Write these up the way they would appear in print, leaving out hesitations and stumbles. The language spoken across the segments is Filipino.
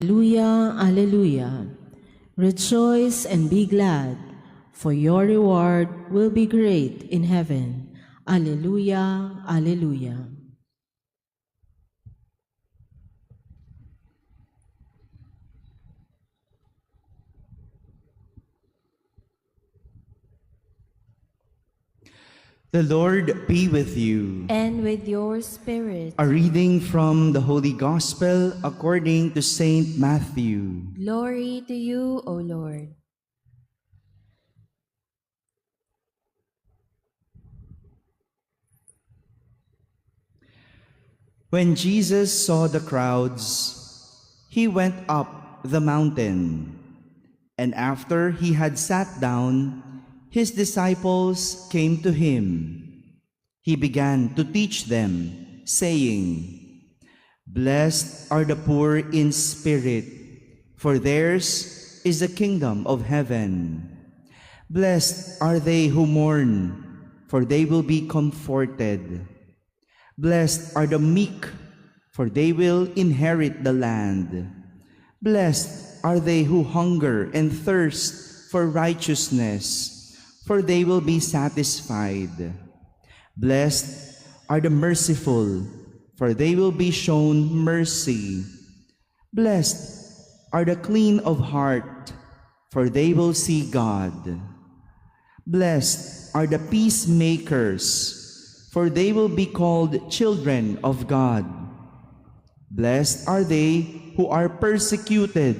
Alleluia, Alleluia. Rejoice and be glad, for your reward will be great in heaven. Alleluia, Alleluia. The Lord be with you. And with your spirit. A reading from the Holy Gospel according to Saint Matthew. Glory to you, O Lord. When Jesus saw the crowds, he went up the mountain, and after he had sat down, his disciples came to him. He began to teach them, saying, "Blessed are the poor in spirit, for theirs is the kingdom of heaven. Blessed are they who mourn, for they will be comforted. Blessed are the meek, for they will inherit the land. Blessed are they who hunger and thirst for righteousness, for they will be satisfied. Blessed are the merciful, for they will be shown mercy. Blessed are the clean of heart, for they will see God. Blessed are the peacemakers, for they will be called children of God. Blessed are they who are persecuted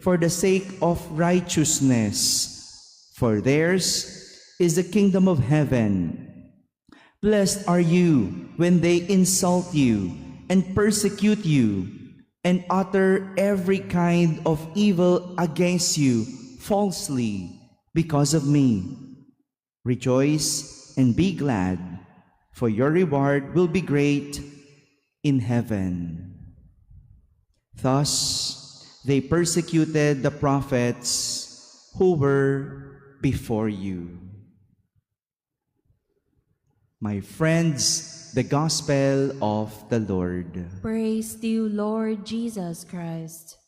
for the sake of righteousness, for theirs is the kingdom of heaven. Blessed are you when they insult you and persecute you and utter every kind of evil against you falsely because of me. Rejoice and be glad, for your reward will be great in heaven." Thus, they persecuted the prophets who were before you. My friends, the Gospel of the Lord. Praise to you, Lord Jesus Christ.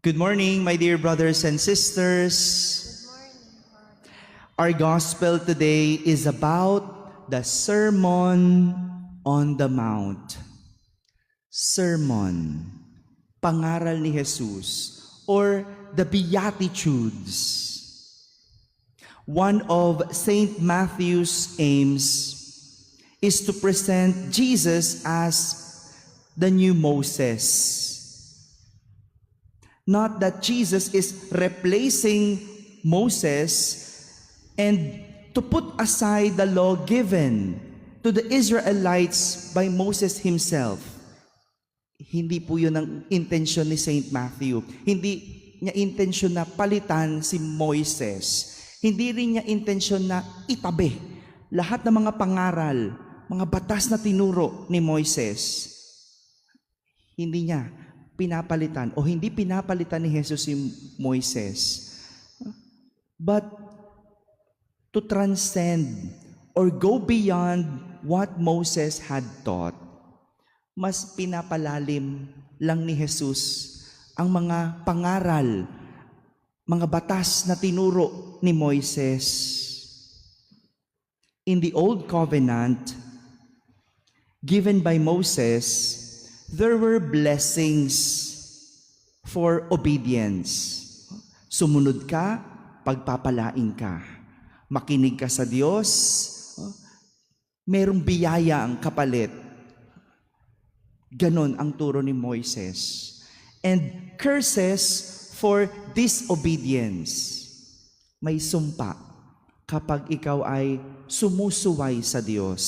Good morning, my dear brothers and sisters. Our Gospel today is about the Sermon on the Mount. Sermon, pangaral ni Jesus, or the Beatitudes. One of Saint Matthew's aims is to present Jesus as the new Moses. Not that Jesus is replacing Moses and to put aside the law given to the Israelites by Moses himself. Hindi po yun ang intensyon ni Saint Matthew. Hindi niya intensyon na palitan si Moises. Hindi rin niya intensyon na itabi lahat ng mga pangaral, mga batas na tinuro ni Moises. Hindi niya pinapalitan o hindi pinapalitan ni Jesus si Moises. But to transcend or go beyond what Moses had taught, mas pinapalalim lang ni Jesus ang mga pangaral, mga batas na tinuro ni Moises. In the Old Covenant, given by Moses, there were blessings for obedience. Sumunod ka, pagpapalain ka. Makinig ka sa Diyos, merong biyaya ang kapalit. Ganon ang turo ni Moises. And curses for disobedience. May sumpa kapag ikaw ay sumusuway sa Diyos.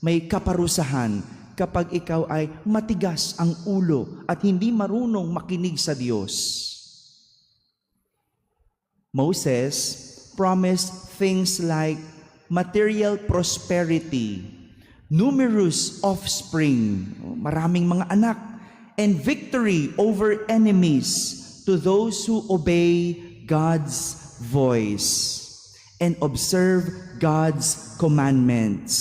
May kaparusahan kapag ikaw ay matigas ang ulo at hindi marunong makinig sa Diyos. Moses promised things like material prosperity, numerous offspring, maraming mga anak, and victory over enemies to those who obey God's voice and observe God's commandments.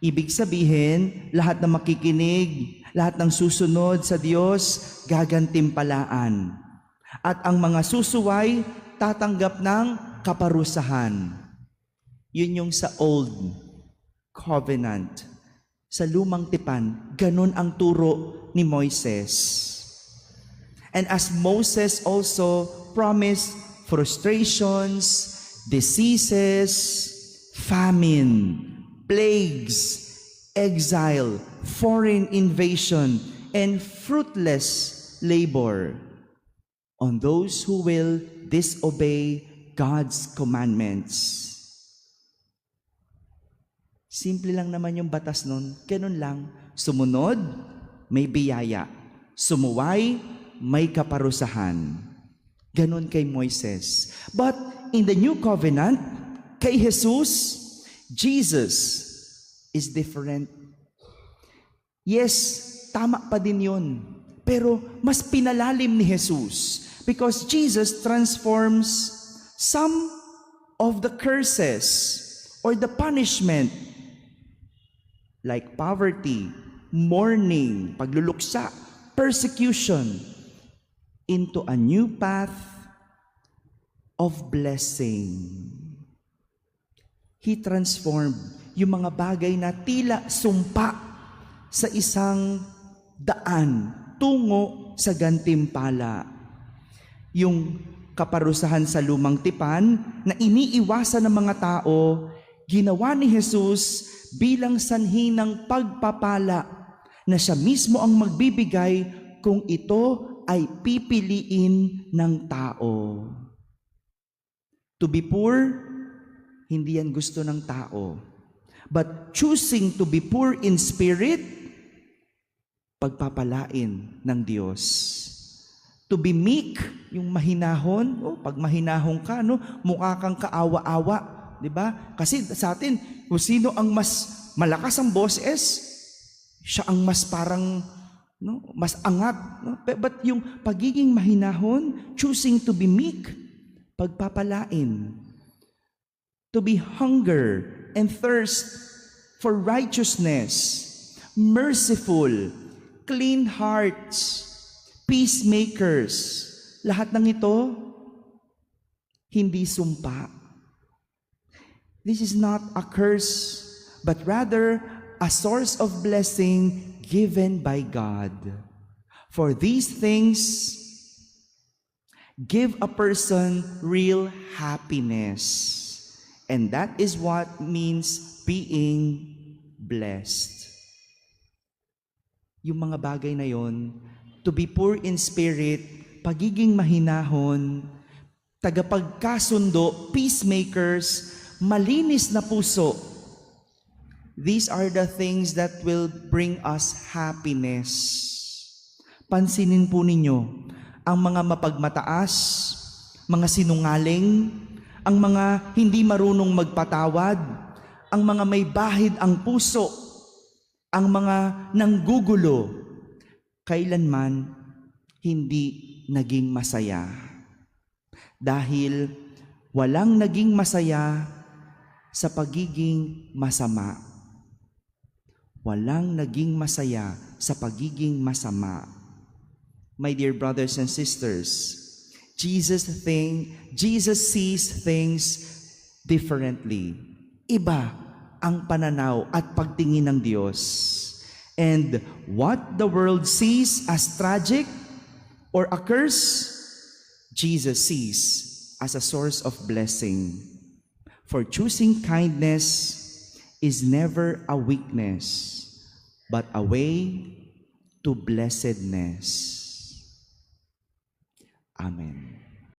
Ibig sabihin, lahat na makikinig Lahat ng susunod sa Diyos, gagantimpalaan. At ang mga susuway, tatanggap ng kaparusahan. Yun yung sa Old Covenant. Sa Lumang Tipan, ganun ang turo ni Moises. And as Moses also promised frustrations, diseases, famine, plagues, exile, foreign invasion, and fruitless labor on those who will disobey God's commandments. Simple lang naman yung batas nun. Ganun lang. Sumunod, may biyaya. Sumuway, may kaparusahan. Ganun kay Moises. But in the New Covenant, kay Jesus, Jesus is different. Yes, tama pa din yun. Pero mas pinalalim ni Jesus because Jesus transforms some of the curses or the punishment like poverty, mourning, pagluluksa, persecution into a new path of blessing. He transformed yung mga bagay na tila sumpa sa isang daan tungo sa gantimpala. Yung kaparusahan sa Lumang Tipan na iniiwasan ng mga tao, ginawa ni Jesus bilang sanhi ng pagpapala na siya mismo ang magbibigay kung ito ay pipiliin ng tao. To be poor, hindi yan gusto ng tao. But choosing to be poor in spirit, pagpapalain ng Diyos. To be meek, yung mahinahon, pag mahinahon ka, mukha kang kaawa-awa, di ba? Kasi sa atin, kung sino ang mas malakas ang boses, siya ang mas parang mas angat. But yung pagiging mahinahon, choosing to be meek, pagpapalain. To be hunger and thirst for righteousness, merciful, clean hearts, peacemakers. Lahat ng ito, hindi sumpa. This is not a curse, but rather a source of blessing given by God. For these things give a person real happiness. And that is what means being blessed. Yung mga bagay na yon, to be poor in spirit, pagiging mahinahon, tagapagkasundo, peacemakers, malinis na puso. These are the things that will bring us happiness. Pansinin po ninyo, ang mga mapagmataas, mga sinungaling, ang mga hindi marunong magpatawad, ang mga may bahid ang puso, ang mga nanggugulo, kailanman hindi naging masaya. Dahil walang naging masaya sa pagiging masama. Walang naging masaya sa pagiging masama. My dear brothers and sisters, Jesus sees things differently. Iba ang pananaw at pagtingin ng Diyos. And what the world sees as tragic or a curse, Jesus sees as a source of blessing. For choosing kindness is never a weakness, but a way to blessedness. Amen.